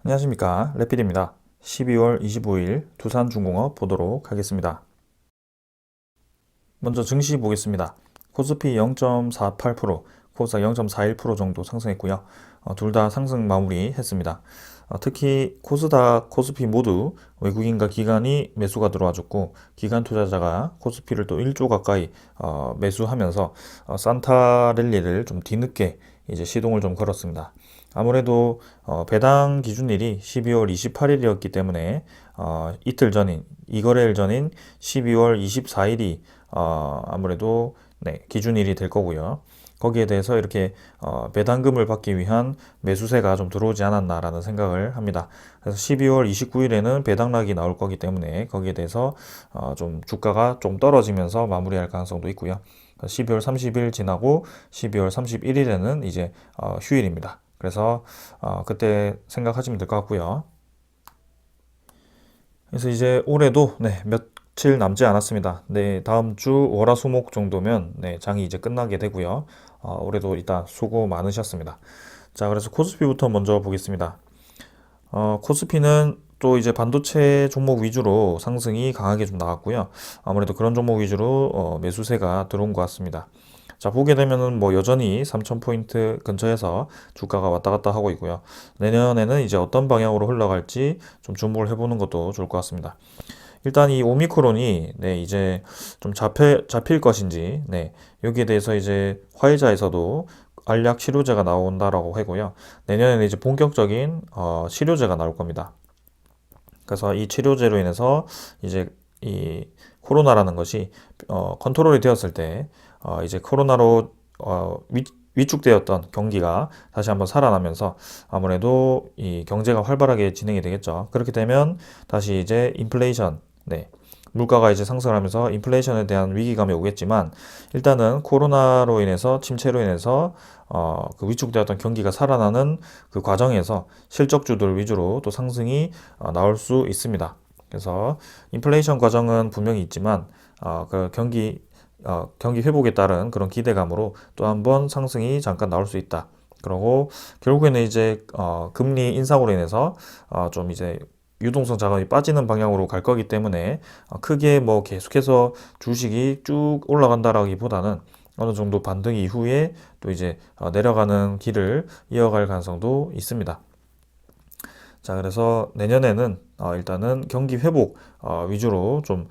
안녕하십니까, 래필입니다. 12월 25일 두산중공업 보도록 하겠습니다. 먼저 증시 보겠습니다. 코스피 0.48%, 코스닥 0.41% 정도 상승했고요. 둘 다 상승 마무리했습니다. 특히 코스닥, 코스피 모두 외국인과 기관이 매수가 들어와줬고, 기관 투자자가 코스피를 또 1조 가까이 매수하면서 산타 랠리를 좀 뒤늦게 이제 시동을 좀 걸었습니다. 아무래도 배당 기준일이 12월 28일이었기 때문에 이틀 전인, 이거래일 전인 12월 24일이 아무래도 네, 기준일이 될 거고요. 거기에 대해서 이렇게 배당금을 받기 위한 매수세가 좀 들어오지 않았나라는 생각을 합니다. 그래서 12월 29일에는 배당락이 나올 거기 때문에 거기에 대해서 좀 주가가 좀 떨어지면서 마무리할 가능성도 있고요. 12월 30일 지나고 12월 31일에는 이제 휴일입니다. 그래서 그때 생각하시면 될 것 같고요. 그래서 이제 올해도 네, 며칠 남지 않았습니다. 네, 다음 주 월화수목 정도면 네, 장이 이제 끝나게 되고요. 올해도 일단 수고 많으셨습니다. 자, 그래서 코스피부터 먼저 보겠습니다. 코스피는 또 이제 반도체 종목 위주로 상승이 강하게 좀 나왔고요. 아무래도 그런 종목 위주로 매수세가 들어온 것 같습니다. 자, 보게 되면은 뭐 여전히 3,000포인트 근처에서 주가가 왔다 갔다 하고 있고요. 내년에는 이제 어떤 방향으로 흘러갈지 좀 주목을 해보는 것도 좋을 것 같습니다. 일단 이 오미크론이 네, 이제 좀 잡힐 것인지 네, 여기에 대해서 이제 화이자에서도 알약 치료제가 나온다라고 하고요. 내년에는 이제 본격적인 치료제가 나올 겁니다. 그래서 이 치료제로 인해서 이제 이 코로나라는 것이 컨트롤이 되었을 때 이제 코로나로 위축되었던 경기가 다시 한번 살아나면서 아무래도 이 경제가 활발하게 진행이 되겠죠. 그렇게 되면 다시 이제 인플레이션, 네. 물가가 이제 상승하면서 인플레이션에 대한 위기감이 오겠지만 일단은 코로나로 인해서 침체로 인해서 그 위축되었던 경기가 살아나는 그 과정에서 실적주들 위주로 또 상승이 나올 수 있습니다. 그래서 인플레이션 과정은 분명히 있지만 그 경기 회복에 따른 그런 기대감으로 또 한 번 상승이 잠깐 나올 수 있다. 그러고 결국에는 이제 금리 인상으로 인해서 좀 이제 유동성 자금이 빠지는 방향으로 갈 거기 때문에 크게 뭐 계속해서 주식이 쭉 올라간다라기보다는 어느 정도 반등 이후에 또 이제 내려가는 길을 이어갈 가능성도 있습니다. 자, 그래서 내년에는 일단은 경기 회복 위주로 좀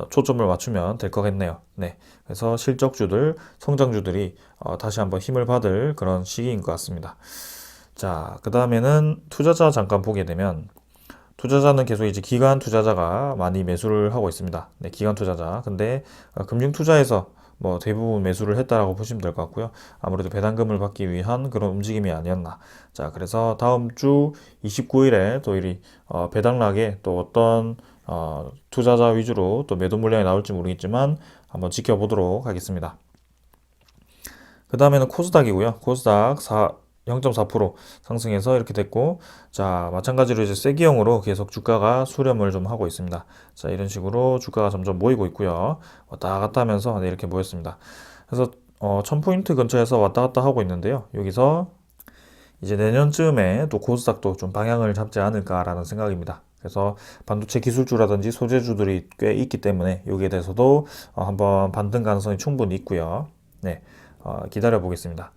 초점을 맞추면 될 거겠네요. 네, 그래서 실적주들, 성장주들이 다시 한번 힘을 받을 그런 시기인 것 같습니다. 자, 그 다음에는 투자자 잠깐 보게 되면 투자자는 계속 이제 기관 투자자가 많이 매수를 하고 있습니다. 네, 기관 투자자. 근데 금융 투자에서 뭐 대부분 매수를 했다라고 보시면 될 것 같고요. 아무래도 배당금을 받기 위한 그런 움직임이 아니었나. 자, 그래서 다음 주 29일에 또 이 배당락에 또 어떤 투자자 위주로 또 매도 물량이 나올지 모르겠지만 한번 지켜보도록 하겠습니다. 그 다음에는 코스닥이고요. 코스닥 0.4% 상승해서 이렇게 됐고, 자, 마찬가지로 이제 세기형으로 계속 주가가 수렴을 좀 하고 있습니다. 자, 이런 식으로 주가가 점점 모이고 있고요. 왔다 갔다 하면서 네, 이렇게 모였습니다. 그래서 1000포인트 근처에서 왔다 갔다 하고 있는데요. 여기서 이제 내년쯤에 또 코스닥도 좀 방향을 잡지 않을까라는 생각입니다. 그래서 반도체 기술주라든지 소재주들이 꽤 있기 때문에 여기에 대해서도 한번 반등 가능성이 충분히 있고요. 네, 기다려 보겠습니다.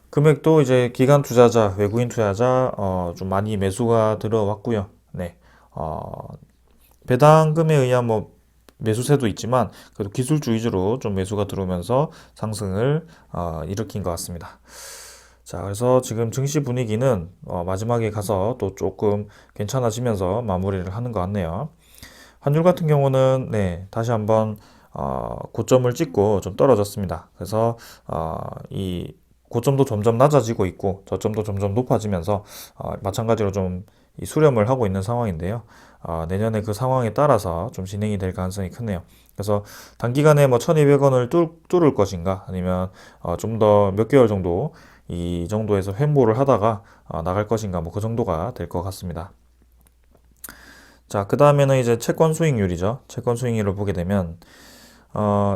금액도 이제 기관 투자자, 외국인 투자자 좀 많이 매수가 들어왔고요. 네, 배당금에 의한 뭐 매수세도 있지만 그래도 기술주 위주로 좀 매수가 들어오면서 상승을 일으킨 것 같습니다. 자, 그래서 지금 증시 분위기는 마지막에 가서 또 조금 괜찮아지면서 마무리를 하는 것 같네요. 환율 같은 경우는 네, 다시 한번 고점을 찍고 좀 떨어졌습니다. 그래서 이 고점도 점점 낮아지고 있고 저점도 점점 높아지면서 마찬가지로 좀 이 수렴을 하고 있는 상황인데요. 내년에 그 상황에 따라서 좀 진행이 될 가능성이 크네요. 그래서 단기간에 뭐 1200원을 뚫을 것인가 아니면 좀 더 몇 개월 정도 이 정도에서 횡보를 하다가 나갈 것인가 뭐 그 정도가 될 것 같습니다. 자, 그 다음에는 이제 채권 수익률이죠. 채권 수익률을 보게 되면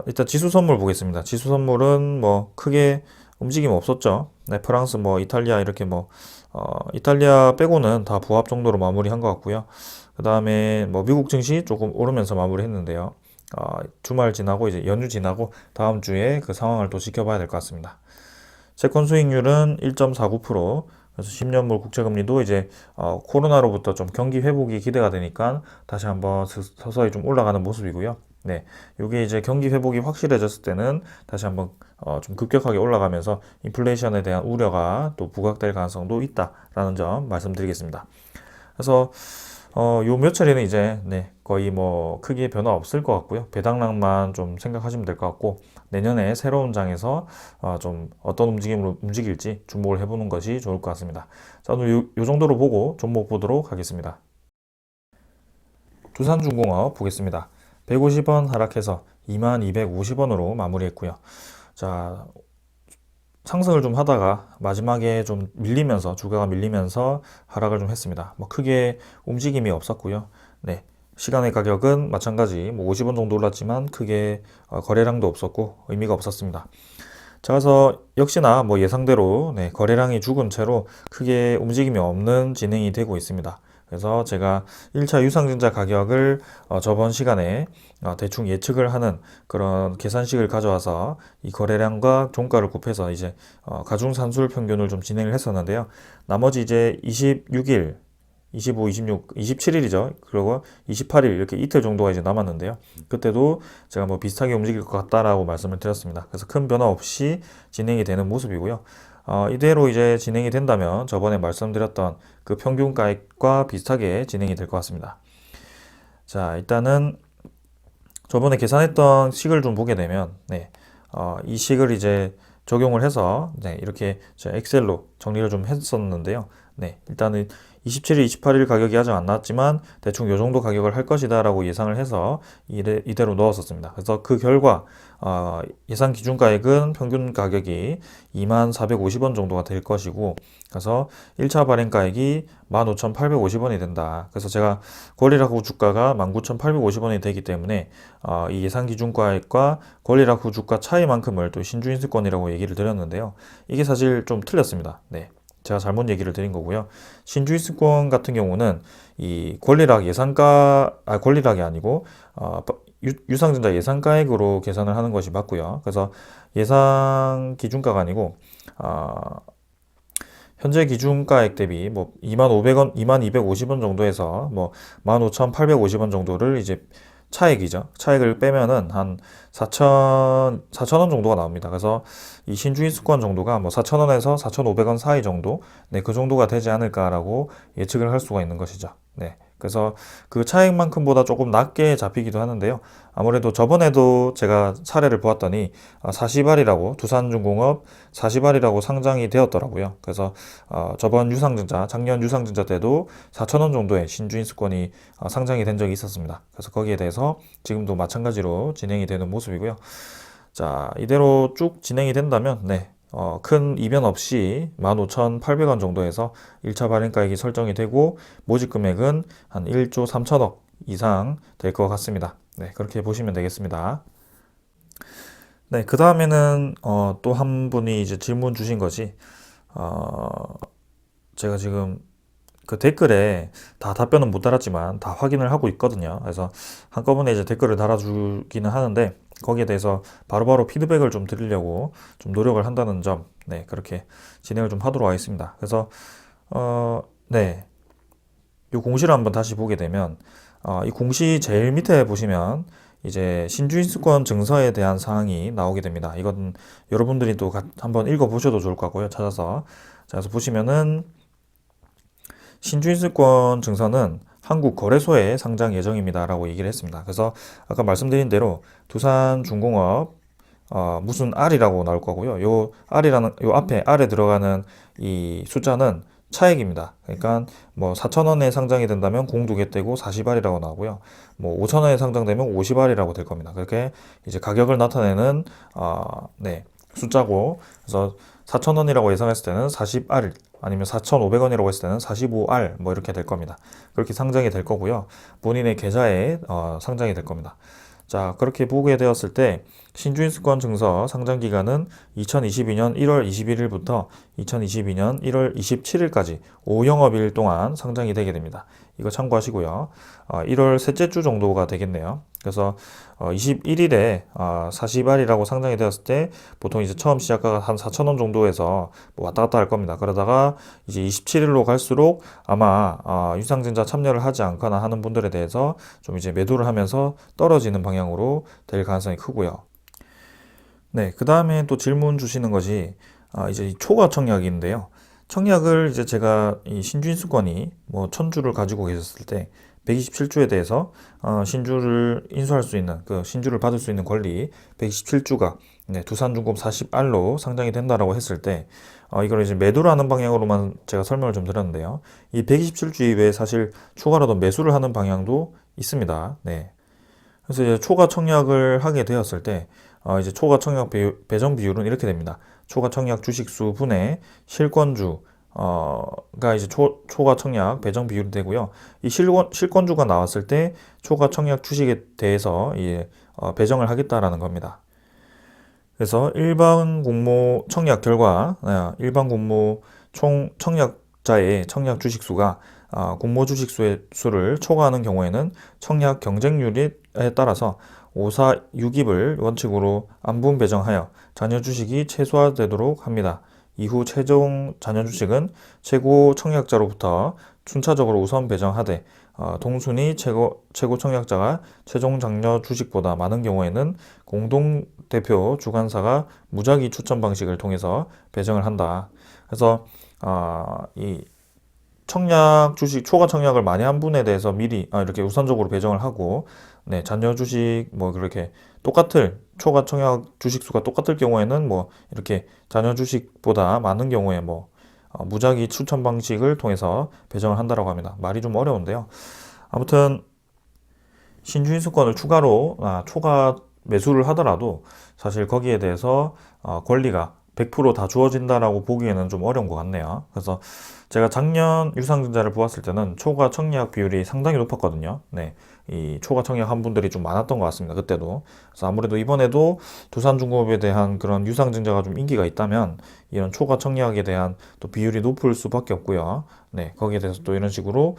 일단 지수 선물 보겠습니다. 지수 선물은 뭐 크게 움직임 없었죠. 네, 프랑스 뭐 이탈리아 이렇게 뭐 이탈리아 빼고는 다 부합 정도로 마무리한 것 같고요. 그 다음에 뭐 미국 증시 조금 오르면서 마무리했는데요. 주말 지나고 이제 연휴 지나고 다음 주에 그 상황을 또 지켜봐야 될 것 같습니다. 채권 수익률은 1.49%. 그래서 10년물 국채금리도 이제 코로나로부터 좀 경기 회복이 기대가 되니까 다시 한번 서서히 좀 올라가는 모습이고요. 네, 이게 이제 경기 회복이 확실해졌을 때는 다시 한번 좀 급격하게 올라가면서 인플레이션에 대한 우려가 또 부각될 가능성도 있다라는 점 말씀드리겠습니다. 그래서 요 며칠에는 이제 네, 거의 뭐 크게 변화 없을 것 같고요. 배당락만 좀 생각하시면 될 것 같고 내년에 새로운 장에서 좀 어떤 움직임으로 움직일지 주목을 해보는 것이 좋을 것 같습니다. 자, 오늘 요 정도로 보고 종목 보도록 하겠습니다. 두산중공업 보겠습니다. 150원 하락해서 2250원으로 마무리했고요. 자, 상승을 좀 하다가 마지막에 좀 밀리면서 주가가 밀리면서 하락을 좀 했습니다. 뭐 크게 움직임이 없었고요. 네. 시간의 가격은 마찬가지 뭐 50원 정도 올랐지만 크게 거래량도 없었고 의미가 없었습니다. 자, 그래서 역시나 뭐 예상대로 네, 거래량이 죽은 채로 크게 움직임이 없는 진행이 되고 있습니다. 그래서 제가 1차 유상증자 가격을 저번 시간에 대충 예측을 하는 그런 계산식을 가져와서 이 거래량과 종가를 곱해서 이제 가중산술 평균을 좀 진행을 했었는데요. 나머지 이제 26일 25, 26, 27일이죠. 그리고 28일 이렇게 이틀 정도가 이제 남았는데요. 그때도 제가 뭐 비슷하게 움직일 것 같다라고 말씀을 드렸습니다. 그래서 큰 변화 없이 진행이 되는 모습이고요. 이대로 이제 진행이 된다면 저번에 말씀드렸던 그 평균가액과 비슷하게 진행이 될 것 같습니다. 자, 일단은 저번에 계산했던 식을 좀 보게 되면, 네, 이 식을 이제 적용을 해서, 네, 이렇게 제가 엑셀로 정리를 좀 했었는데요. 네, 일단은 27일, 28일 가격이 아직 안 나왔지만 대충 요 정도 가격을 할 것이다 라고 예상을 해서 이대로 넣었었습니다. 그래서 그 결과 예상 기준가액은 평균 가격이 2450원 정도가 될 것이고, 그래서 1차 발행가액이 15850원이 된다. 그래서 제가 권리락 후 주가가 19850원이 되기 때문에 이 예상 기준가액과 권리락 후 주가 차이만큼을 또 신주인수권이라고 얘기를 드렸는데요. 이게 사실 좀 틀렸습니다. 네. 제가 잘못 얘기를 드린 거고요. 신주인수권 같은 경우는 이 권리락 예상가, 권리락이 아니고, 유상증자 예상가액으로 계산을 하는 것이 맞고요. 그래서 예상 기준가가 아니고, 현재 기준가액 대비 뭐 2,500원, 2,250원 정도에서 뭐 15,850원 정도를 이제 차액이죠. 차액을 빼면은 한 4,000원 정도가 나옵니다. 그래서 이 신주인수권 정도가 뭐 4,000원에서 4,500원 사이 정도, 네, 그 정도가 되지 않을까라고 예측을 할 수가 있는 것이죠. 네. 그래서 그 차액만큼보다 조금 낮게 잡히기도 하는데요. 아무래도 저번에도 제가 사례를 보았더니 40알이라고 두산중공업 40알이라고 상장이 되었더라고요. 그래서 저번 유상증자, 작년 유상증자 때도 4,000원 정도의 신주인수권이 상장이 된 적이 있었습니다. 그래서 거기에 대해서 지금도 마찬가지로 진행이 되는 모습이고요. 자, 이대로 쭉 진행이 된다면 네, 큰 이변 없이 15,800원 정도에서 1차 발행가액이 설정이 되고 모집 금액은 한 1조 3천억 이상 될 것 같습니다. 네, 그렇게 보시면 되겠습니다. 네, 그 다음에는 또 한 분이 이제 질문 주신 것이 제가 지금 그 댓글에 다 답변은 못 달았지만 다 확인을 하고 있거든요. 그래서 한꺼번에 이제 댓글을 달아주기는 하는데 거기에 대해서 바로바로 피드백을 좀 드리려고 좀 노력을 한다는 점, 네, 그렇게 진행을 좀 하도록 하겠습니다. 그래서 네, 이 공시를 한번 다시 보게 되면 이 공시 제일 밑에 보시면 이제 신주인수권 증서에 대한 사항이 나오게 됩니다. 이건 여러분들이 또 한번 읽어보셔도 좋을 것 같고요. 찾아서. 자, 그래서 보시면은 신주인수권 증서는 한국거래소에 상장 예정입니다 라고 얘기를 했습니다. 그래서 아까 말씀드린 대로 두산중공업 무슨 R이라고 나올 거고요. 요 앞에 R에 들어가는 이 숫자는 차액입니다. 그러니까 뭐 4,000원에 상장이 된다면 공 두 개 떼고 40알이라고 나오고요. 뭐 5,000원에 상장되면 50알이라고 될 겁니다. 그렇게 이제 가격을 나타내는 네, 숫자고, 그래서 4,000원이라고 예상했을 때는 40알, 아니면 4,500원이라고 했을 때는 45알 뭐 이렇게 될 겁니다. 그렇게 상장이 될 거고요. 본인의 계좌에 상장이 될 겁니다. 자, 그렇게 보게 되었을 때 신주인수권 증서 상장 기간은 2022년 1월 21일부터 2022년 1월 27일까지 5영업일 동안 상장이 되게 됩니다. 이거 참고하시고요. 1월 셋째 주 정도가 되겠네요. 그래서 21일에 사시발이라고 상장이 되었을 때 보통 이제 처음 시작가가 한 4,000원 정도에서 뭐 왔다 갔다 할 겁니다. 그러다가 이제 27일로 갈수록 아마 유상증자 참여를 하지 않거나 하는 분들에 대해서 좀 이제 매도를 하면서 떨어지는 방향으로 될 가능성이 크고요. 네, 그 다음에 또 질문 주시는 것이 이제 이 초과 청약인데요. 청약을 이제 제가 이 신주인수권이 뭐 1000주를 가지고 계셨을 때 127주에 대해서 신주를 인수할 수 있는 그 신주를 받을 수 있는 권리 127주가 두산중공 40R로 상장이 된다라고 했을 때 이걸 이제 매도를 하는 방향으로만 제가 설명을 좀 드렸는데요. 이 127주 이외에 사실 추가로 매수를 하는 방향도 있습니다. 네. 그래서 이제 초과 청약을 하게 되었을 때 이제 초과 청약 배정 비율은 이렇게 됩니다. 초과 청약 주식수 분의 실권주 가 이제 초과 청약 배정 비율이 되고요. 이 실권주가 나왔을 때 초과 청약 주식에 대해서 배정을 하겠다라는 겁니다. 그래서 일반 공모 청약 결과 일반 공모 총 청약자의 청약 주식수가 공모 주식수의 수를 초과하는 경우에는 청약 경쟁률에 따라서 5사 6입을 원칙으로 안분 배정하여 잔여 주식이 최소화되도록 합니다. 이후 최종 잔여 주식은 최고 청약자로부터 순차적으로 우선 배정하되 동순위 최고 청약자가 최종 잔여 주식보다 많은 경우에는 공동대표 주관사가 무작위 추천 방식을 통해서 배정을 한다. 그래서 이 청약 주식 초과 청약을 많이 한 분에 대해서 미리 이렇게 우선적으로 배정을 하고 잔여 주식 뭐 그렇게 똑같을 초과 청약 주식 수가 똑같을 경우에는 뭐 이렇게 잔여 주식보다 많은 경우에 뭐 무작위 추천 방식을 통해서 배정을 한다라고 합니다. 말이 좀 어려운데요. 아무튼 신주인수권을 추가로 초과 매수를 하더라도 사실 거기에 대해서 권리가 100% 다 주어진다라고 보기에는 좀 어려운 것 같네요. 그래서 제가 작년 유상증자를 보았을 때는 초과 청약 비율이 상당히 높았거든요. 네, 이 초과 청약한 분들이 좀 많았던 것 같습니다. 그때도. 그래서 아무래도 이번에도 두산중공업에 대한 그런 유상증자가 좀 인기가 있다면 이런 초과 청약에 대한 또 비율이 높을 수밖에 없고요. 네, 거기에 대해서 또 이런 식으로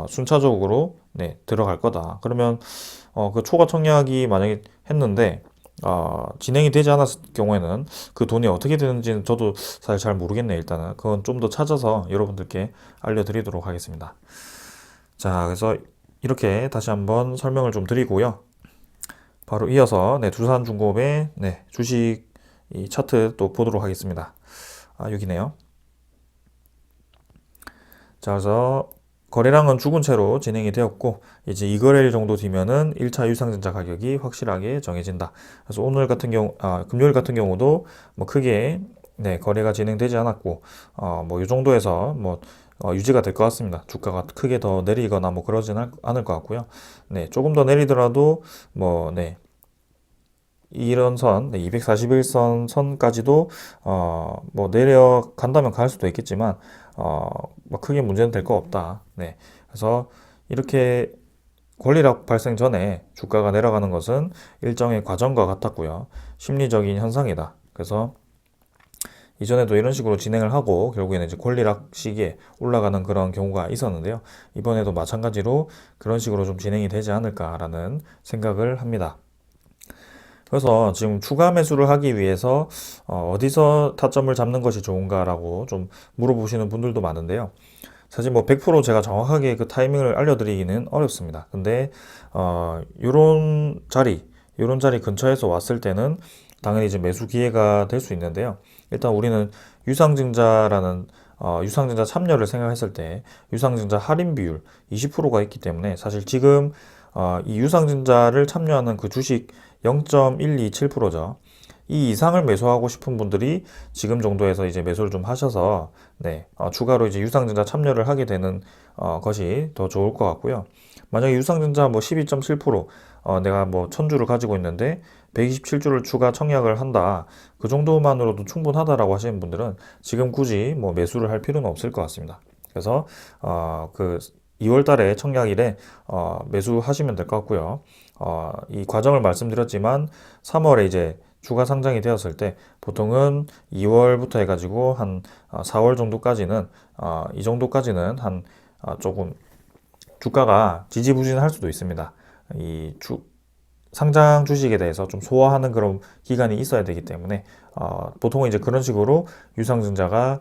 순차적으로 들어갈 거다. 그러면 그 초과 청약이 만약에 했는데 진행이 되지 않았을 경우에는 그 돈이 어떻게 되는지는 저도 사실 잘 모르겠네요. 일단은 그건 좀 더 찾아서 여러분들께 알려드리도록 하겠습니다. 자, 그래서 이렇게 다시 한번 설명을 좀 드리고요. 바로 이어서 두산중공업의 주식 이 차트 또 보도록 하겠습니다. 여기네요. 자, 그래서 거래량은 죽은 채로 진행이 되었고 이제 2거래일 정도 뒤면은 1차 유상증자 가격이 확실하게 정해진다. 그래서 오늘 같은 경우 금요일 같은 경우도 뭐 크게 거래가 진행되지 않았고 뭐 이 정도에서 뭐 유지가 될 것 같습니다. 주가가 크게 더 내리거나 뭐 그러진 않을 것 같고요. 조금 더 내리더라도 뭐 이런 선, 241선 선까지도 뭐 내려간다면 갈 수도 있겠지만 뭐 크게 문제는 될 거 없다. 그래서 이렇게 권리락 발생 전에 주가가 내려가는 것은 일정의 과정과 같았고요. 심리적인 현상이다. 그래서 이전에도 이런 식으로 진행을 하고 결국에는 이제 권리락 시기에 올라가는 그런 경우가 있었는데요. 이번에도 마찬가지로 그런 식으로 좀 진행이 되지 않을까라는 생각을 합니다. 그래서 지금 추가 매수를 하기 위해서 어디서 타점을 잡는 것이 좋은가라고 좀 물어보시는 분들도 많은데요. 사실 뭐 100% 제가 정확하게 그 타이밍을 알려드리기는 어렵습니다. 근데 요런 자리 근처에서 왔을 때는 당연히 이제 매수 기회가 될 수 있는데요. 일단 우리는 유상증자라는 유상증자 참여를 생각했을 때 유상증자 할인 비율 20%가 있기 때문에 사실 지금 이 유상증자를 참여하는 그 주식 0.127%죠. 이 이상을 매수하고 싶은 분들이 지금 정도에서 이제 매수를 좀 하셔서 추가로 이제 유상증자 참여를 하게 되는 것이 더 좋을 것 같고요. 만약에 유상증자 뭐 12.7% 내가 뭐 1000주를 가지고 있는데 127주를 추가 청약을 한다. 그 정도만으로도 충분하다라고 하시는 분들은 지금 굳이 뭐 매수를 할 필요는 없을 것 같습니다. 그래서 그 2월 달에 청약일에 매수하시면 될 것 같고요. 이 과정을 말씀드렸지만 3월에 이제 주가 상장이 되었을 때 보통은 2월부터 해가지고 한 4월 정도까지는 이 정도까지는 한 조금 주가가 지지부진할 수도 있습니다. 상장 주식에 대해서 좀 소화하는 그런 기간이 있어야 되기 때문에 보통은 이제 그런 식으로 유상증자가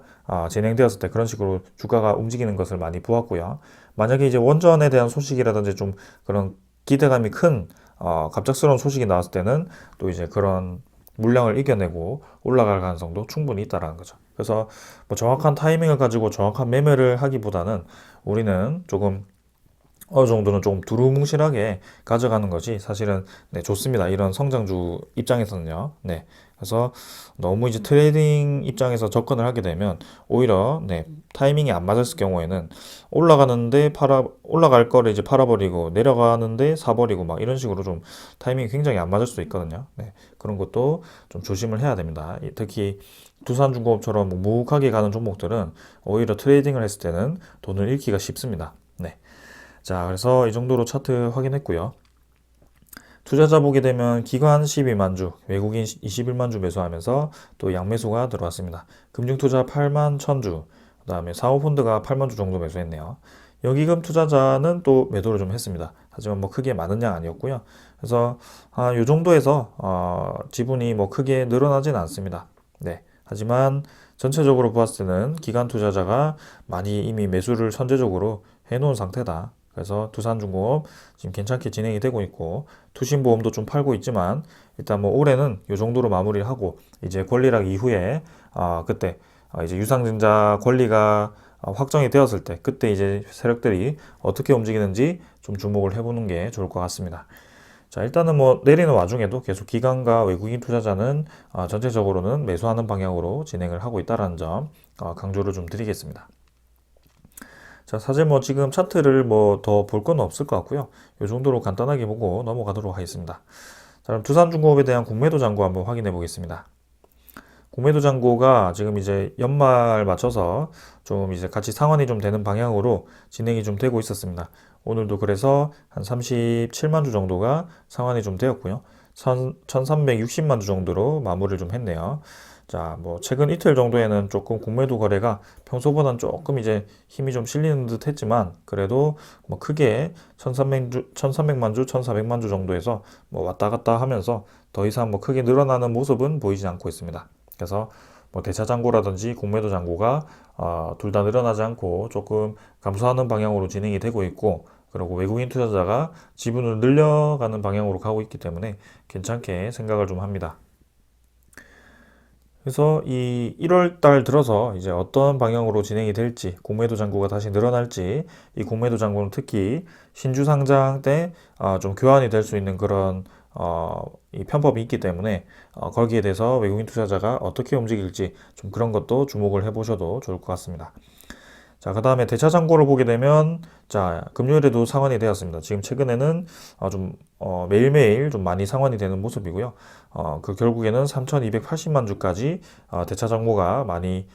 진행되었을 때 그런 식으로 주가가 움직이는 것을 많이 보았고요. 만약에 이제 원전에 대한 소식이라든지 좀 그런 기대감이 큰 갑작스러운 소식이 나왔을 때는 또 이제 그런 물량을 이겨내고 올라갈 가능성도 충분히 있다라는 거죠. 그래서 뭐 정확한 타이밍을 가지고 정확한 매매를 하기보다는 우리는 조금 어느 정도는 조금 두루뭉실하게 가져가는 것이 사실은 네, 좋습니다. 이런 성장주 입장에서는요. 네. 그래서 너무 이제 트레이딩 입장에서 접근을 하게 되면 오히려 네, 타이밍이 안 맞았을 경우에는 올라갈 거를 이제 팔아버리고 내려가는데 사버리고 막 이런 식으로 좀 타이밍이 굉장히 안 맞을 수도 있거든요. 네. 그런 것도 좀 조심을 해야 됩니다. 특히 두산중공업처럼 묵묵하게 가는 종목들은 오히려 트레이딩을 했을 때는 돈을 잃기가 쉽습니다. 네. 자, 그래서 이 정도로 차트 확인했고요. 투자자 보게 되면 기관 12만 주, 외국인 21만 주 매수하면서 또 양매수가 들어왔습니다. 금융투자 8만 1000주, 그 다음에 사모펀드가 8만 주 정도 매수했네요. 연기금 투자자는 또 매도를 좀 했습니다. 하지만 뭐 크게 많은 양 아니었고요. 그래서 요 정도에서 지분이 뭐 크게 늘어나진 않습니다. 네. 하지만 전체적으로 보았을 때는 기관 투자자가 많이 이미 매수를 선제적으로 해놓은 상태다. 그래서 두산중공업 지금 괜찮게 진행이 되고 있고 투신보험도 좀 팔고 있지만 일단 뭐 올해는 이 정도로 마무리를 하고 이제 권리락 이후에 그때 이제 유상증자 권리가 확정이 되었을 때 그때 이제 세력들이 어떻게 움직이는지 좀 주목을 해보는 게 좋을 것 같습니다. 자, 일단은 뭐 내리는 와중에도 계속 기관과 외국인 투자자는 전체적으로는 매수하는 방향으로 진행을 하고 있다는 점 강조를 좀 드리겠습니다. 자, 사실 뭐 지금 차트를 뭐 더 볼 건 없을 것 같고요. 이 정도로 간단하게 보고 넘어가도록 하겠습니다. 자, 그럼 두산중공업에 대한 공매도 잔고 한번 확인해 보겠습니다. 공매도 잔고가 지금 이제 연말 맞춰서 좀 이제 같이 상환이 좀 되는 방향으로 진행이 좀 되고 있었습니다. 오늘도 그래서 한 37만 주 정도가 상환이 좀 되었고요. 1360만 주 정도로 마무리를 좀 했네요. 자, 뭐 최근 이틀 정도에는 조금 공매도 거래가 평소보다는 조금 이제 힘이 좀 실리는 듯 했지만 그래도 뭐 크게 1300만 주, 1400만 주 정도에서 뭐 왔다 갔다 하면서 더 이상 뭐 크게 늘어나는 모습은 보이지 않고 있습니다. 그래서 뭐 대차 잔고라든지 공매도 잔고가 둘 다 늘어나지 않고 조금 감소하는 방향으로 진행이 되고 있고 그리고 외국인 투자자가 지분을 늘려가는 방향으로 가고 있기 때문에 괜찮게 생각을 좀 합니다. 그래서 이 1월 달 들어서 이제 어떤 방향으로 진행이 될지, 공매도 잔고가 다시 늘어날지, 이 공매도 잔고는 특히 신주 상장 때 좀 교환이 될 수 있는 그런 이 편법이 있기 때문에 거기에 대해서 외국인 투자자가 어떻게 움직일지 좀 그런 것도 주목을 해보셔도 좋을 것 같습니다. 자, 그 다음에 대차 잔고를 보게 되면 자, 금요일에도 상환이 되었습니다. 지금 최근에는 좀 매일매일 좀 많이 상환이 되는 모습이고요. 그 결국에는 3,280만 주까지 대차 잔고가 많이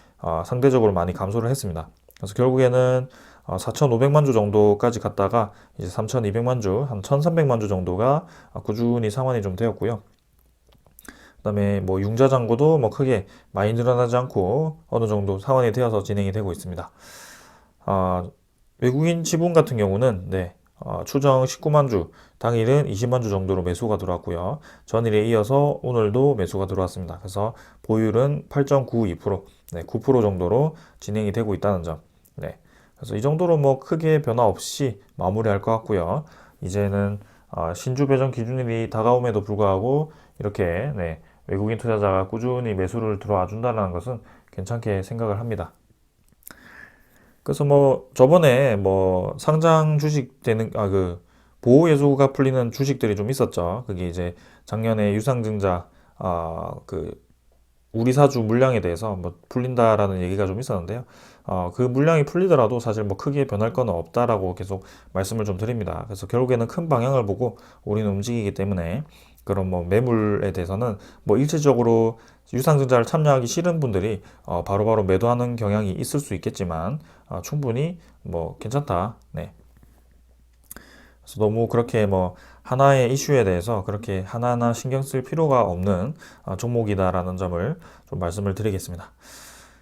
상대적으로 많이 감소를 했습니다. 그래서 결국에는 4,500만 주 정도까지 갔다가 이제 3,200만 주, 한 1,300만 주 정도가 꾸준히 상환이 좀 되었고요. 그다음에 뭐 융자 잔고도 뭐 크게 많이 늘어나지 않고 어느 정도 상환이 되어서 진행이 되고 있습니다. 외국인 지분 같은 경우는 네, 추정 19만 주, 당일은 20만 주 정도로 매수가 들어왔고요. 전일에 이어서 오늘도 매수가 들어왔습니다. 그래서 보율은 8.92%, 네, 9% 정도로 진행이 되고 있다는 점. 네, 그래서 이 정도로 뭐 크게 변화 없이 마무리할 것 같고요. 이제는 신주 배정 기준일이 다가옴에도 불구하고 이렇게 네, 외국인 투자자가 꾸준히 매수를 들어와 준다는 것은 괜찮게 생각을 합니다. 그래서 뭐 저번에 뭐 상장 주식 되는 그 보호 예수가 풀리는 주식들이 좀 있었죠. 그게 이제 작년에 유상증자 그 우리 사주 물량에 대해서 뭐 풀린다라는 얘기가 좀 있었는데요. 그 물량이 풀리더라도 사실 뭐 크게 변할 건 없다라고 계속 말씀을 좀 드립니다. 그래서 결국에는 큰 방향을 보고 우리는 움직이기 때문에 그런 뭐 매물에 대해서는 뭐 일시적으로 유상증자를 참여하기 싫은 분들이 바로바로 매도하는 경향이 있을 수 있겠지만 충분히 뭐 괜찮다. 네. 그래서 너무 그렇게 뭐 하나의 이슈에 대해서 그렇게 하나하나 신경 쓸 필요가 없는 종목이다라는 점을 좀 말씀을 드리겠습니다.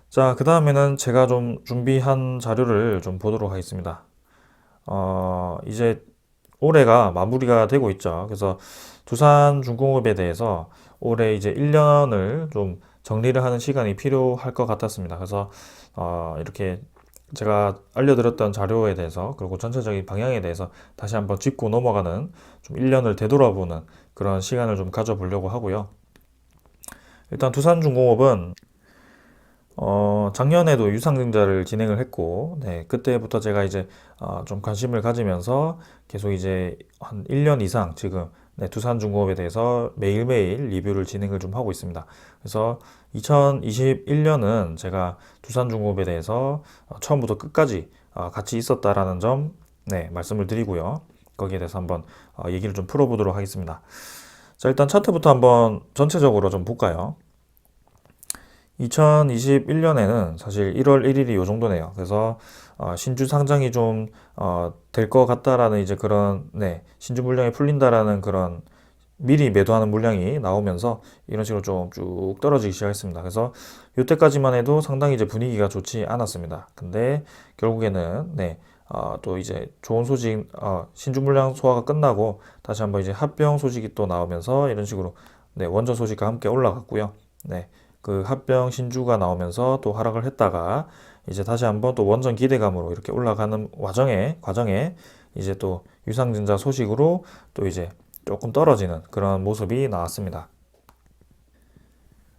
자, 그 다음에는 제가 좀 준비한 자료를 좀 보도록 하겠습니다. 이제 올해가 마무리가 되고 있죠. 그래서 두산중공업에 대해서 올해 이제 1년을 좀 정리를 하는 시간이 필요할 것 같았습니다. 그래서 이렇게 제가 알려드렸던 자료에 대해서 그리고 전체적인 방향에 대해서 다시 한번 짚고 넘어가는 좀 1년을 되돌아보는 그런 시간을 좀 가져보려고 하고요. 일단 두산중공업은 작년에도 유상증자를 진행을 했고, 네, 그때부터 제가 이제 좀 관심을 가지면서 계속 이제 한 1년 이상 지금 네, 두산중공업에 대해서 매일매일 리뷰를 진행을 좀 하고 있습니다. 그래서 2021년은 제가 두산중공업에 대해서 처음부터 끝까지 같이 있었다라는 점, 네, 말씀을 드리고요. 거기에 대해서 한번 얘기를 좀 풀어보도록 하겠습니다. 자, 일단 차트부터 한번 전체적으로 좀 볼까요? 2021년에는 사실 1월 1일이 요 정도네요. 그래서 신주 상장이 좀 될 것 같다라는 이제 그런 네, 신주 물량이 풀린다라는 그런 미리 매도하는 물량이 나오면서 이런 식으로 좀 쭉 떨어지기 시작했습니다. 그래서 이때까지만 해도 상당히 이제 분위기가 좋지 않았습니다. 근데 결국에는 네, 또 이제 좋은 소식, 신주 물량 소화가 끝나고 다시 한번 이제 합병 소식이 또 나오면서 이런 식으로 네, 원전 소식과 함께 올라갔고요. 네, 그 합병 신주가 나오면서 또 하락을 했다가 이제 다시 한번 또 원전 기대감으로 이렇게 올라가는 과정에 이제 또 유상증자 소식으로 또 이제 조금 떨어지는 그런 모습이 나왔습니다.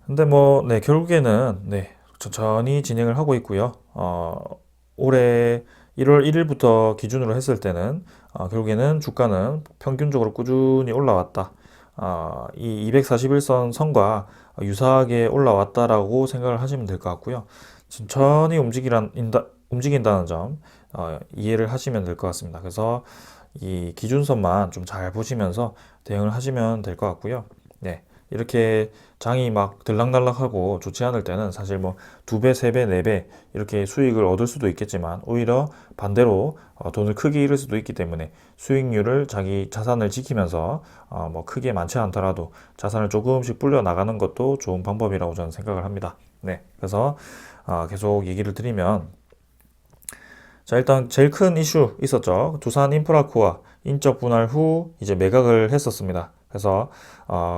근데 뭐, 네, 결국에는, 네, 천천히 진행을 하고 있고요. 올해 1월 1일부터 기준으로 했을 때는, 결국에는 주가는 평균적으로 꾸준히 올라왔다. 이 241선 선과 유사하게 올라왔다라고 생각을 하시면 될 것 같고요. 천천히 움직인다는 점, 이해를 하시면 될 것 같습니다. 그래서 이 기준선만 좀 잘 보시면서 대응을 하시면 될 것 같고요. 네. 이렇게 장이 막 들락날락하고 좋지 않을 때는 사실 뭐 2배, 3배, 4배 이렇게 수익을 얻을 수도 있겠지만 오히려 반대로 돈을 크게 잃을 수도 있기 때문에 수익률을 자기 자산을 지키면서 뭐 크게 많지 않더라도 자산을 조금씩 불려 나가는 것도 좋은 방법이라고 저는 생각을 합니다. 네. 그래서 계속 얘기를 드리면 자, 일단 제일 큰 이슈 있었죠. 두산 인프라코어 인적 분할 후 이제 매각을 했었습니다. 그래서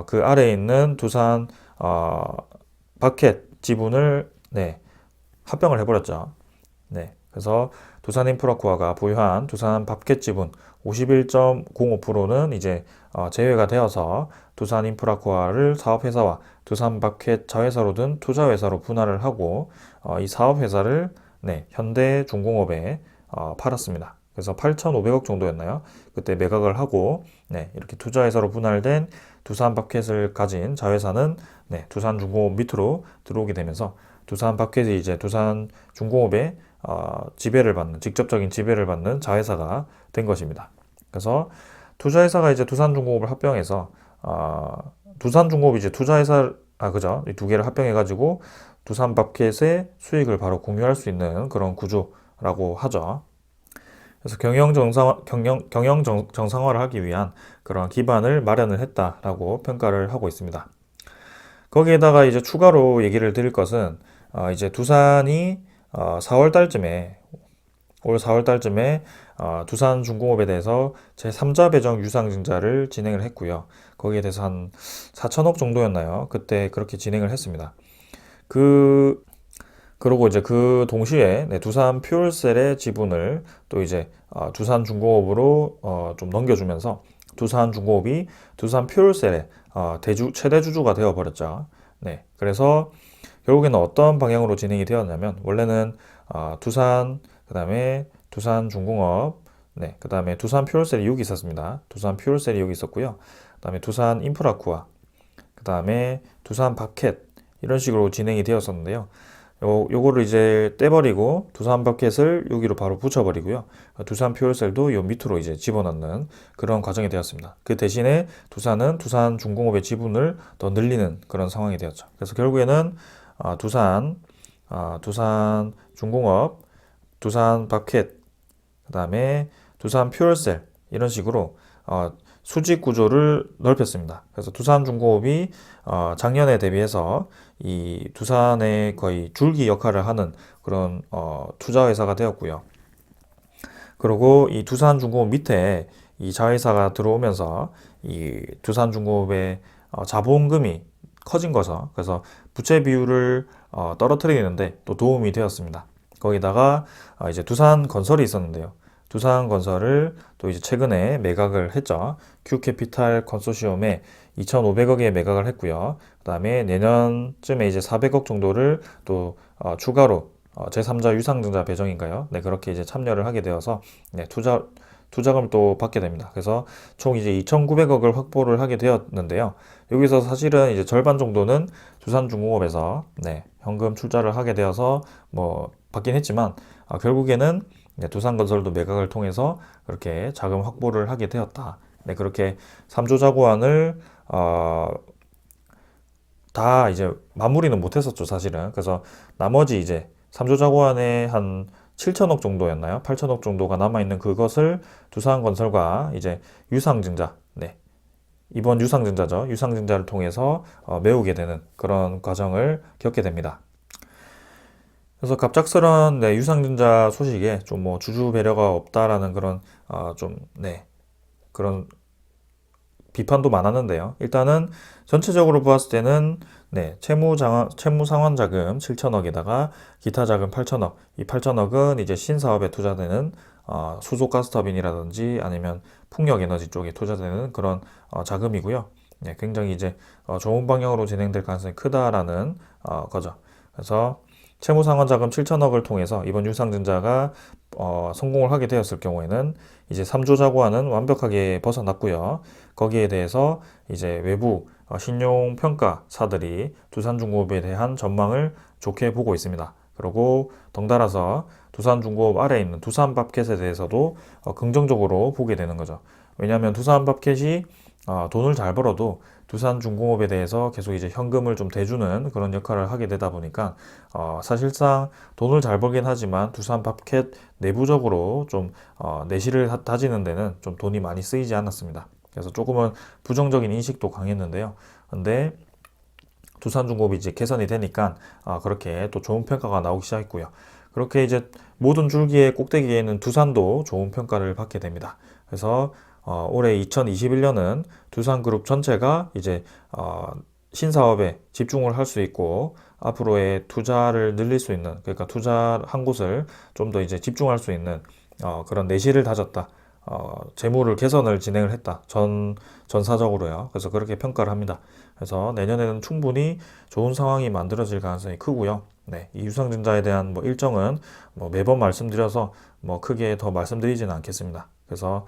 그 아래에 있는 두산 바켓 지분을 네, 합병을 해버렸죠. 네, 그래서 두산 인프라코어가 보유한 두산 바켓 지분 51.05%는 이제 제외가 되어서 두산 인프라코어를 사업회사와 두산 바켓 자회사로 든 투자회사로 분할을 하고 이 사업회사를 네, 현대중공업에 팔았습니다. 그래서 8,500억 정도였나요? 그때 매각을 하고 네, 이렇게 투자회사로 분할된 두산바켓을 가진 자회사는 네, 두산중공업 밑으로 들어오게 되면서 두산바켓이 이제 두산중공업의 직접적인 지배를 받는 자회사가 된 것입니다. 그래서 투자회사가 이제 두산중공업을 합병해서 두산중공업이 이제 투자회사 그죠? 이 두 개를 합병해가지고 두산바켓의 수익을 바로 공유할 수 있는 그런 구조라고 하죠. 그래서 경영 정상화를 하기 위한 그런 기반을 마련을 했다라고 평가를 하고 있습니다. 거기에다가 이제 추가로 얘기를 드릴 것은 이제 두산이 4월 달쯤에 올 4월 달쯤에 두산중공업에 대해서 제3자 배정 유상증자를 진행을 했고요. 거기에 대해서 한 4천억 정도였나요? 그때 그렇게 진행을 했습니다. 그러고 이제 그 동시에 네, 두산 퓨얼셀의 지분을 또 이제 두산중공업으로 좀 넘겨주면서 두산중공업이 두산 퓨얼셀의 최대 주주가 되어버렸죠. 네, 그래서 결국에는 어떤 방향으로 진행이 되었냐면 원래는 두산 그다음에 두산중공업 네, 그다음에 두산 퓨얼셀이 여기 있었습니다. 두산 퓨얼셀이 여기 있었고요. 그다음에 두산 인프라쿠아 그다음에 두산 바켓 이런 식으로 진행이 되었었는데요. 요거를 이제 떼버리고 두산 바켓을 여기로 바로 붙여버리고요. 두산 퓨얼셀도 요 밑으로 이제 집어넣는 그런 과정이 되었습니다. 그 대신에 두산은 두산중공업의 지분을 더 늘리는 그런 상황이 되었죠. 그래서 결국에는 두산중공업, 두산 바켓, 그 다음에 두산 퓨얼셀 이런 식으로 수직 구조를 넓혔습니다. 그래서 두산중공업이 작년에 대비해서 이 두산의 거의 줄기 역할을 하는 그런 투자 회사가 되었고요. 그리고 이 두산중공업 밑에 이 자회사가 들어오면서 이 두산중공업의 자본금이 커진 거죠. 그래서 부채 비율을 떨어뜨리는데 또 도움이 되었습니다. 거기다가 이제 두산건설이 있었는데요. 두산건설을 또 이제 최근에 매각을 했죠. 큐캐피탈 컨소시엄에 2,500억에 매각을 했고요. 그다음에 내년쯤에 이제 400억 정도를 또 추가로 제3자 유상증자 배정인가요? 네, 그렇게 이제 참여를 하게 되어서 네, 투자금을 또 받게 됩니다. 그래서 총 이제 2,900억을 확보를 하게 되었는데요. 여기서 사실은 이제 절반 정도는 두산중공업에서 네, 현금 출자를 하게 되어서 뭐 받긴 했지만 결국에는 네, 두산건설도 매각을 통해서 그렇게 자금 확보를 하게 되었다. 네, 그렇게 3조 자구안을 다 이제 마무리는 못했었죠, 사실은. 그래서 나머지 이제 3조 자구안에 한 7천억 정도였나요? 8천억 정도가 남아있는 그것을 두산건설과 이제 유상증자, 네. 이번 유상증자죠. 유상증자를 통해서 메우게 되는 그런 과정을 겪게 됩니다. 그래서 갑작스런 네, 유상증자 소식에 좀 뭐 주주 배려가 없다라는 그런 좀 네, 그런 비판도 많았는데요. 일단은 전체적으로 보았을 때는 네, 채무 상환 자금 7천억에다가 기타 자금 8천억. 이 8천억은 이제 신사업에 투자되는 수소 가스터빈이라든지 아니면 풍력 에너지 쪽에 투자되는 그런 자금이고요. 네, 굉장히 이제 좋은 방향으로 진행될 가능성이 크다라는 거죠. 그래서 채무 상환 자금 7천억을 통해서 이번 유상증자가 성공을 하게 되었을 경우에는 이제 3조 자구안은 완벽하게 벗어났고요. 거기에 대해서 이제 외부 신용평가사들이 두산중공업에 대한 전망을 좋게 보고 있습니다. 그리고 덩달아서 두산중공업 아래에 있는 두산밥켓에 대해서도 긍정적으로 보게 되는 거죠. 왜냐하면 두산밥켓이 돈을 잘 벌어도 두산중공업에 대해서 계속 이제 현금을 좀 대주는 그런 역할을 하게 되다 보니까 사실상 돈을 잘 벌긴 하지만 두산밥켓 내부적으로 좀 내실을 다지는 데는 좀 돈이 많이 쓰이지 않았습니다. 그래서 조금은 부정적인 인식도 강했는데요. 근데 두산중공업이 이제 개선이 되니까 그렇게 또 좋은 평가가 나오기 시작했고요. 그렇게 이제 모든 줄기의 꼭대기에는 두산도 좋은 평가를 받게 됩니다. 그래서 올해 2021년은 두산그룹 전체가 이제 신사업에 집중을 할 수 있고 앞으로의 투자를 늘릴 수 있는 그러니까 투자한 곳을 좀 더 이제 집중할 수 있는 그런 내실을 다졌다. 재무를 개선을 진행을 했다. 전사적으로요. 그래서 그렇게 평가를 합니다. 그래서 내년에는 충분히 좋은 상황이 만들어질 가능성이 크고요. 네, 이 유상증자에 대한 뭐 일정은 뭐 매번 말씀드려서 뭐 크게 더 말씀드리지는 않겠습니다. 그래서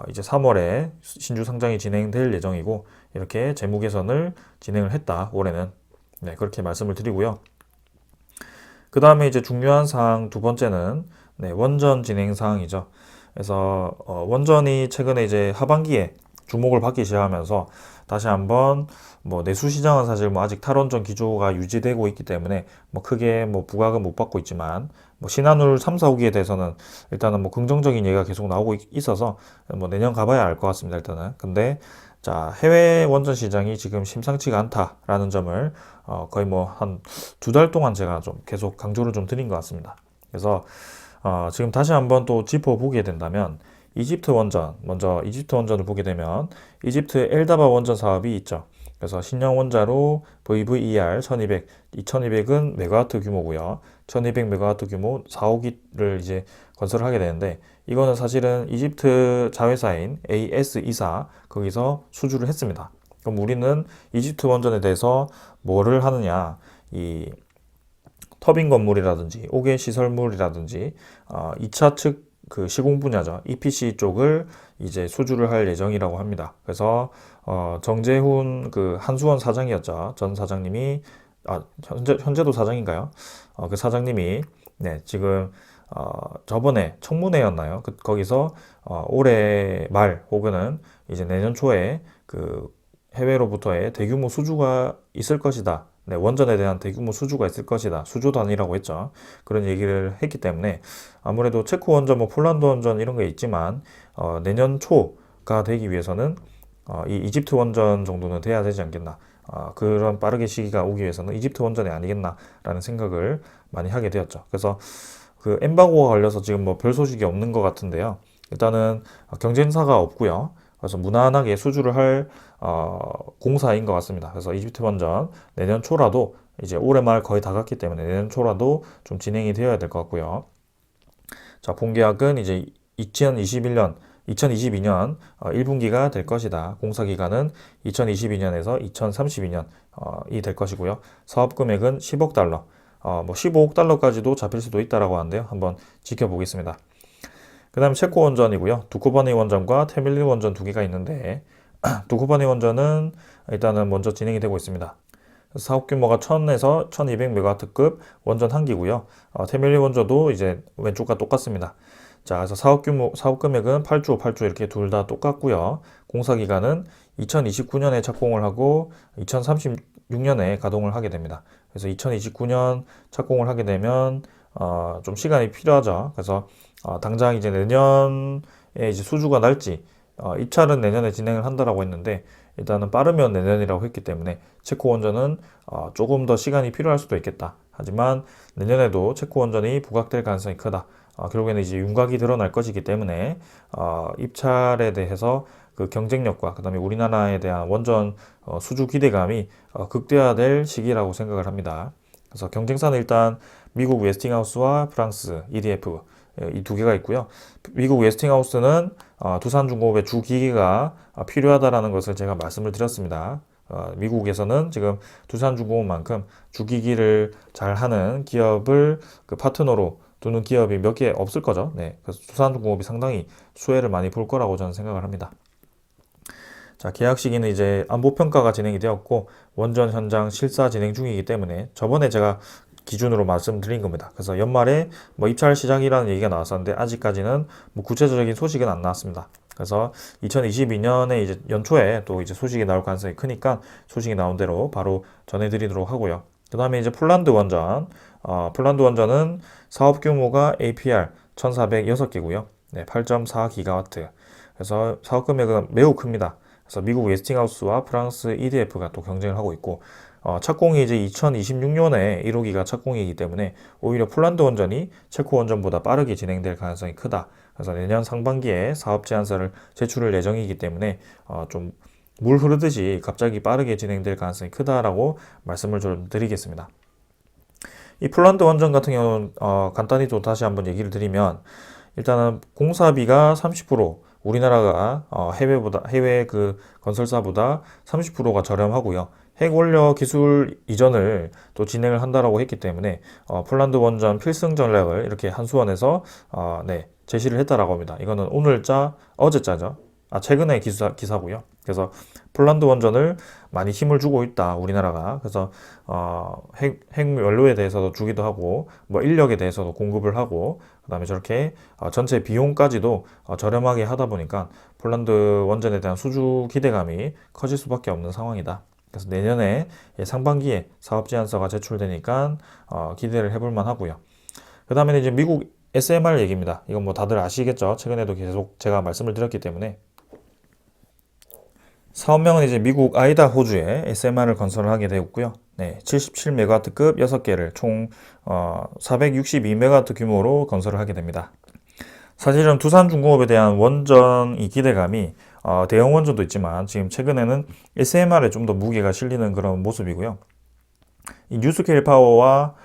이제 3월에 신주 상장이 진행될 예정이고 이렇게 재무 개선을 진행을 했다. 올해는 네, 그렇게 말씀을 드리고요. 그 다음에 이제 중요한 사항 두 번째는 네, 원전 진행 사항이죠. 그래서 원전이 최근에 이제 하반기에 주목을 받기 시작하면서 다시 한번 뭐 내수 시장은 사실 뭐 아직 탈원전 기조가 유지되고 있기 때문에 뭐 크게 뭐 부각은 못 받고 있지만 뭐 신한울 3, 4호기에 대해서는 일단은 뭐 긍정적인 얘기가 계속 나오고 있어서 뭐 내년 가봐야 알 것 같습니다. 일단은. 근데 자, 해외 원전 시장이 지금 심상치가 않다라는 점을 거의 뭐 한 두 달 동안 제가 좀 계속 강조를 좀 드린 것 같습니다. 그래서 지금 다시 한번 또 짚어보게 된다면 이집트 원전, 먼저 이집트 원전을 보게 되면 이집트 엘다바 원전 사업이 있죠. 그래서 신형 원자로 VVER 1200, 2200은 메가와트 규모고요. 1200 메가와트 규모 4호기를 이제 건설을 하게 되는데 이거는 사실은 이집트 자회사인 AS2사 거기서 수주를 했습니다. 그럼 우리는 이집트 원전에 대해서 뭐를 하느냐? 이 터빈 건물이라든지 5개 시설물이라든지 2차 측 그 시공 분야죠. EPC 쪽을 이제 수주를 할 예정이라고 합니다. 그래서 정재훈 그 한수원 사장이었죠. 전 사장님이 현재도 사장인가요? 그 사장님이 네, 지금 저번에 청문회였나요? 거기서 올해 말 혹은 이제 내년 초에 그 해외로부터의 대규모 수주가 있을 것이다. 네, 원전에 대한 대규모 수주가 있을 것이다. 수조 단위라고 했죠. 그런 얘기를 했기 때문에 아무래도 체코 원전, 뭐 폴란드 원전 이런 게 있지만 내년 초 가 되기 위해서는 이 이집트 원전 정도는 돼야 되지 않겠나. 그런 빠르게 시기가 오기 위해서는 이집트 원전이 아니겠나라는 생각을 많이 하게 되었죠. 그래서 그 엠바고가 걸려서 지금 뭐 별 소식이 없는 것 같은데요. 일단은 경쟁사가 없고요. 그래서 무난하게 수주를 할 공사인 것 같습니다. 그래서 이집트 원전 내년 초라도 이제 올해 말 거의 다 갔기 때문에 내년 초라도 좀 진행이 되어야 될 것 같고요. 자, 본계약은 이제 2022년 1분기가 될 것이다. 공사 기간은 2022년에서 2032년이 될 것이고요. 사업 금액은 10억 달러, 뭐 15억 달러까지도 잡힐 수도 있다라고 하는데요. 한번 지켜보겠습니다. 그 다음 체코 원전이고요. 두코바네 원전과 테밀리 원전 두 개가 있는데 두코바네 원전은 일단은 먼저 진행이 되고 있습니다. 사업 규모가 1000에서 1200메가와트급 원전 한 기고요. 테밀리 원전도 이제 왼쪽과 똑같습니다. 자, 그래서 사업 금액은 8조 이렇게 둘 다 똑같고요. 공사 기간은 2029년에 착공을 하고 2036년에 가동을 하게 됩니다. 그래서 2029년 착공을 하게 되면 좀 시간이 필요하죠. 그래서 당장 이제 내년에 이제 수주가 날지 입찰은 내년에 진행을 한다라고 했는데 일단은 빠르면 내년이라고 했기 때문에 체코 원전은 조금 더 시간이 필요할 수도 있겠다. 하지만 내년에도 체코 원전이 부각될 가능성이 크다. 결국에는 이제 윤곽이 드러날 것이기 때문에 입찰에 대해서 그 경쟁력과 그다음에 우리나라에 대한 원전 수주 기대감이 극대화될 시기라고 생각을 합니다. 그래서 경쟁사는 일단 미국 웨스팅하우스와 프랑스 EDF 이 두 개가 있고요. 미국 웨스팅하우스는 두산중공업의 주기기가 필요하다라는 것을 제가 말씀을 드렸습니다. 미국에서는 지금 두산중공업만큼 주기기를 잘 하는 기업을 그 파트너로 두는 기업이 몇 개 없을 거죠. 네, 그래서 두산중공업이 상당히 수혜를 많이 볼 거라고 저는 생각을 합니다. 자, 계약 시기는 이제 안보평가가 진행이 되었고 원전 현장 실사 진행 중이기 때문에 저번에 제가 기준으로 말씀드린 겁니다. 그래서 연말에 뭐 입찰 시작이라는 얘기가 나왔었는데 아직까지는 뭐 구체적인 소식은 안 나왔습니다. 그래서 2022년에 이제 연초에 또 이제 소식이 나올 가능성이 크니까 소식이 나온 대로 바로 전해드리도록 하고요. 그 다음에 이제 폴란드 원전, 폴란드 원전은 사업 규모가 APR 1406개고요. 네, 8.4기가와트. 그래서 사업 금액은 매우 큽니다. 그래서 미국 웨스팅하우스와 프랑스 EDF가 또 경쟁을 하고 있고 착공이 이제 2026년에 1호기가 착공이기 때문에 오히려 폴란드 원전이 체코 원전보다 빠르게 진행될 가능성이 크다. 그래서 내년 상반기에 사업 제안서를 제출할 예정이기 때문에 좀 물 흐르듯이 갑자기 빠르게 진행될 가능성이 크다라고 말씀을 좀 드리겠습니다. 이 폴란드 원전 같은 경우는 간단히 또 다시 한번 얘기를 드리면 일단은 공사비가 30% 우리나라가 해외 그 건설사보다 30%가 저렴하고요. 핵원료 기술 이전을 또 진행을 한다라고 했기 때문에 폴란드 원전 필승 전략을 이렇게 한수원에서 네, 제시를 했다라고 합니다. 이거는 오늘자 어제자죠. 최근의 기사고요. 그래서 폴란드 원전을 많이 힘을 주고 있다 우리나라가. 그래서 핵연료에 대해서도 주기도 하고 뭐 인력에 대해서도 공급을 하고 그다음에 저렇게 전체 비용까지도 저렴하게 하다 보니까 폴란드 원전에 대한 수주 기대감이 커질 수밖에 없는 상황이다. 그래서 내년에 상반기에 사업 제안서가 제출되니까 기대를 해볼 만하고요. 그 다음에는 이제 미국 SMR 얘기입니다. 이건 뭐 다들 아시겠죠? 최근에도 계속 제가 말씀을 드렸기 때문에 사업명은 이제 미국 아이다호주에 SMR을 건설을 하게 되었고요. 네, 77메가와트급 6개를 총 462메가와트 규모로 건설을 하게 됩니다. 사실은 두산중공업에 대한 원전이 기대감이 대형 원전도 있지만 지금 최근에는 SMR에 좀 더 무게가 실리는 그런 모습이고요. 이 뉴스케일 파워와